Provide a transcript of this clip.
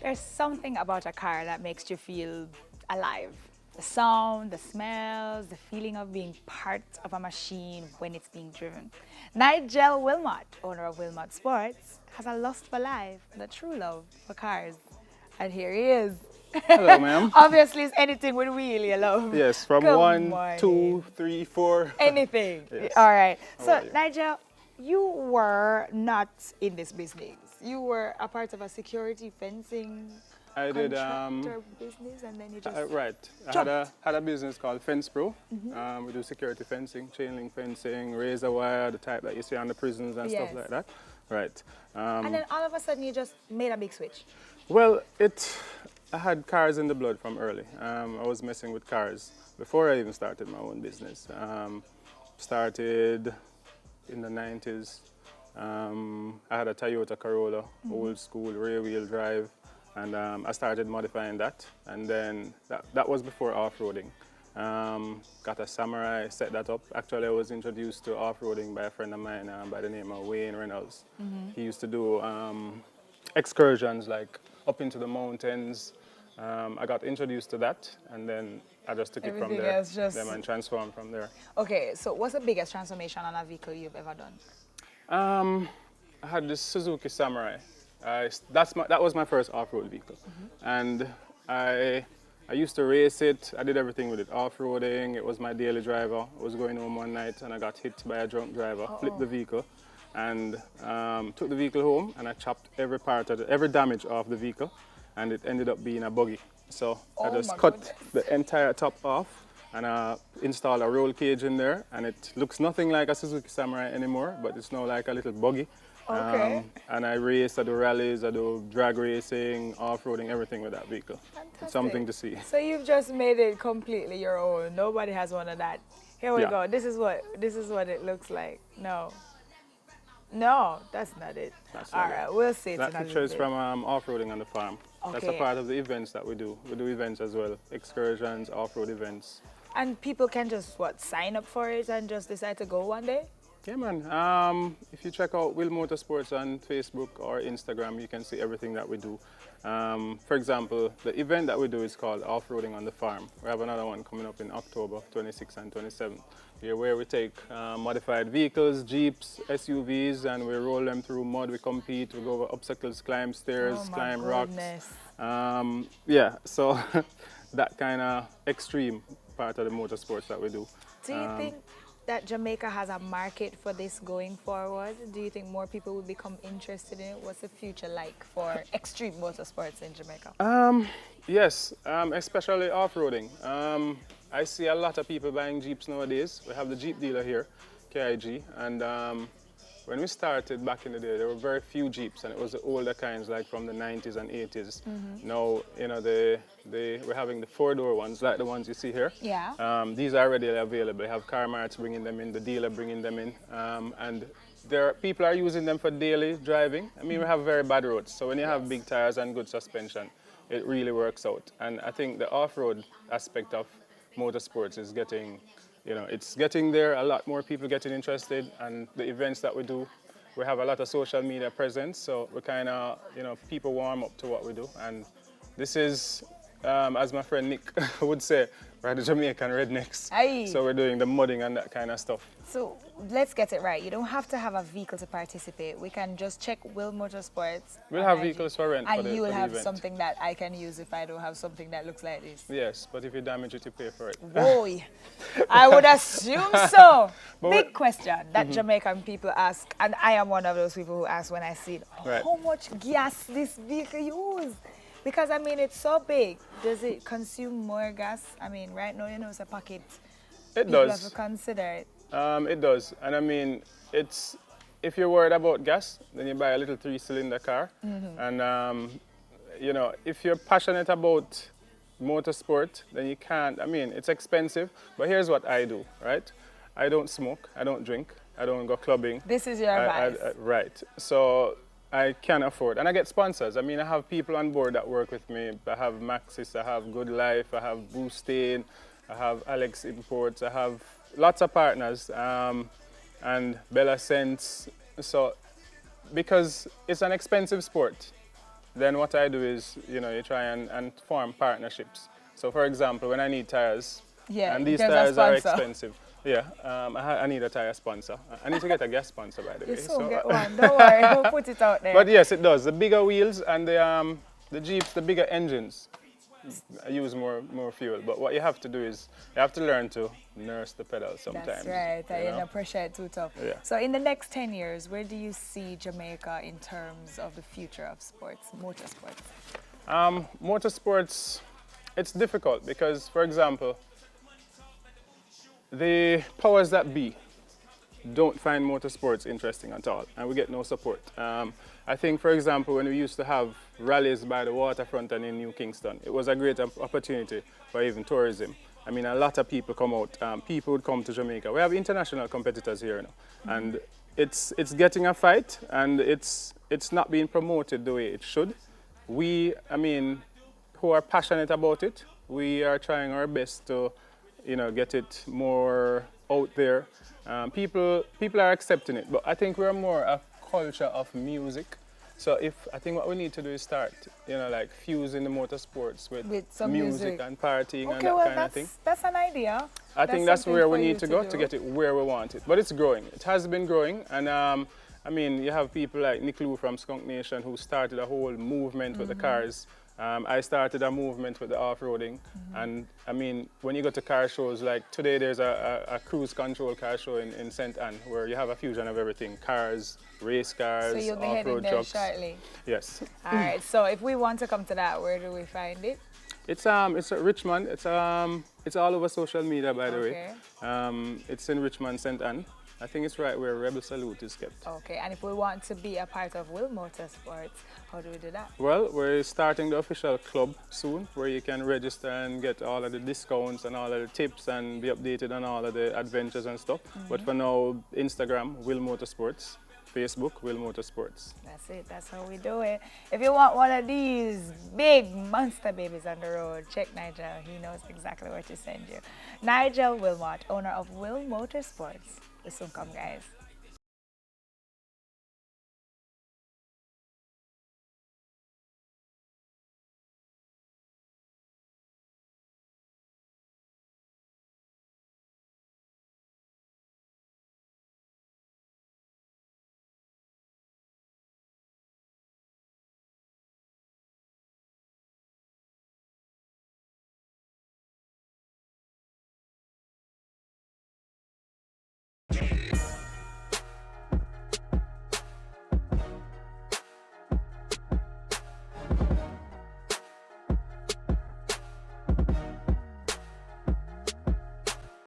There's something about a car that makes you feel alive. The sound, the smells, the feeling of being part of a machine when it's being driven. Nigel Wilmot, owner of Wilmot Sports, has a lust for life, the true love for cars. And here he is. Hello, ma'am. Obviously, it's anything with wheel you love. Yes, from Good one, morning. two, three, four. Anything. Yes. All right. How So, are you? Nigel, you were not in this business. You were a part of a security fencing I did. contractor business, and then you just Right. I jump. had a business called Fence Pro. We do security fencing, chain link fencing, razor wire, the type that you see on the prisons and stuff Yes. like that. Right. And then all of a sudden, you just made a big switch. Well, I had cars in the blood from early. I was messing with cars before I even started my own business. Started in the 90s. I had a Toyota Corolla, old school rear wheel drive, and I started modifying that. And then that was before off-roading. Got a Samurai, set that up. Actually, I was introduced to off-roading by a friend of mine by the name of Wayne Reynolds. He used to do excursions like up into the mountains. I got introduced to that, and then I just took it from Everything there, else just- then and transformed from there. Okay, so what's the biggest transformation on a vehicle you've ever done? I had this Suzuki Samurai. That was my first off-road vehicle, and I used to race it. I did everything with it, off-roading. It was my daily driver. I was going home one night and I got hit by a drunk driver, flipped the vehicle, and took the vehicle home, and I chopped every part of every damage off the vehicle, and it ended up being a buggy. So I Oh just my cut goodness. the entire top off and installed a roll cage in there, and it looks nothing like a Suzuki Samurai anymore, but it's now like a little buggy. Okay. And I race, I do rallies, I do drag racing, off-roading, everything with that vehicle. It's something to see. So you've just made it completely your own. Nobody has one of that. Here we Yeah. go. This is what it looks like. No, that's not it. That's All not right, it. we'll see it That in a picture little is bit. from off-roading on the farm. That's a Okay. part of the events that we do. We do events as well, excursions, off-road events. And people can just sign up for it and just decide to go one day. Yeah, man. If you check out Will Motorsports on Facebook or Instagram, you can see everything that we do. For example, the event that we do is called Off-Roading on the Farm. We have another one coming up in October 26th and 27th, where we take modified vehicles, Jeeps, SUVs, and we roll them through mud. We compete, we go over obstacles, climb stairs, Oh my climb goodness. rocks. Yeah, so that kind of extreme part of the motorsports that we do. Do you think that Jamaica has a market for this going forward? Do you think more people will become interested in it? What's the future like for extreme motorsports in Jamaica? Yes, especially off-roading. I see a lot of people buying Jeeps nowadays. We have the Jeep dealer here, KIG, and when we started back in the day, there were very few Jeeps, and it was the older kinds, like from the 90s and 80s. Now, you know, we're having the four-door ones, like the ones you see here. Yeah. These are readily available. You have car marts bringing them in, the dealer bringing them in, and people are using them for daily driving. I mean, we have very bad roads, so when you have big tires and good suspension, it really works out. And I think the off-road aspect of motorsports is getting, it's getting there. A lot more people getting interested, and the events that we do, we have a lot of social media presence, so we kind of, people warm up to what we do. And this is, as my friend Nick would say, we're the Jamaican rednecks. Aye. So we're doing the mudding and that kind of stuff. So let's get it right. You don't have to have a vehicle to participate. We can just check Will Motorsports. We'll on have IG, vehicles for rent for and the- you'll for the have event. something that I can use if I don't have something that looks like this. Yes, but if you damage it, you pay for it. Boy, I would assume so. But Big question that Jamaican people ask, and I am one of those people who ask when I see it, Right. how much gas this vehicle use? Because I mean, it's so big. Does it consume more gas? I mean, right now, it's a pocket. It People does. have to consider it. It does, and I mean, if you're worried about gas, then you buy a little 3-cylinder car, and if you're passionate about motorsport, then you can't. I mean, it's expensive, but here's what I do, right? I don't smoke, I don't drink, I don't go clubbing. This is your advice. Right. So I can afford, and I get sponsors. I mean, I have people on board that work with me. I have Maxis, I have Good Life, I have Boostain, I have Alex Imports, I have lots of partners, and Bella Sense. So, because it's an expensive sport, then what I do is, you try and form partnerships. So for example, when I need tires, Yeah, and these there's a tires are sponsor. expensive. Yeah, I need a tire sponsor. I need to get a gas sponsor, by the You way. soon get one. Don't worry, we'll put it out there. But yes, it does. The bigger wheels and the Jeeps, the bigger engines use more fuel. But what you have to do is you have to learn to nurse the pedal sometimes. That's right. you You know? know, pressure it too tough. Yeah. So in the next 10 years, where do you see Jamaica in terms of the future of sports, motorsports? Motorsports, it's difficult because, for example, the powers that be don't find motorsports interesting at all, and we get no support. I think, for example, when we used to have rallies by the waterfront and in New Kingston, it was a great opportunity for even tourism. I mean, a lot of people come out. People would come to Jamaica. We have international competitors here now, and it's getting a fight, and it's not being promoted the way it should. We, who are passionate about it, we are trying our best to, get it more out there. People are accepting it, but I think we're more a culture of music. So I think what we need to do is start, like fusing the motorsports with some music and partying and Okay, that well, kind of thing. that's an idea. I think that's something where for we you need to go do. to get it where we want it. But it's growing. It has been growing, and you have people like Nick Lou from Skunk Nation who started a whole movement with the cars. I started a movement with the off-roading, and when you go to car shows, like today there's a cruise control car show in St. Anne where you have a fusion of everything: cars, race cars, So you'll be heading off-road there trucks. shortly. Yes. All right. So if we want to come to that, where do we find it? It's at Richmond. It's all over social media, by the way. It's in Richmond, St. Anne. I think it's right where Rebel Salute is kept. Okay. And if we want to be a part of Will Motorsports, how do we do that? Well, we're starting the official club soon, where you can register and get all of the discounts and all of the tips and be updated on all of the adventures and stuff. But for now, Instagram, Will Motorsports. Facebook, Will Motorsports. That's it. That's how we do it. If you want one of these big monster babies on the road, check Nigel. He knows exactly where to send you. Nigel Wilmot, owner of Will Motorsports. We soon come, guys.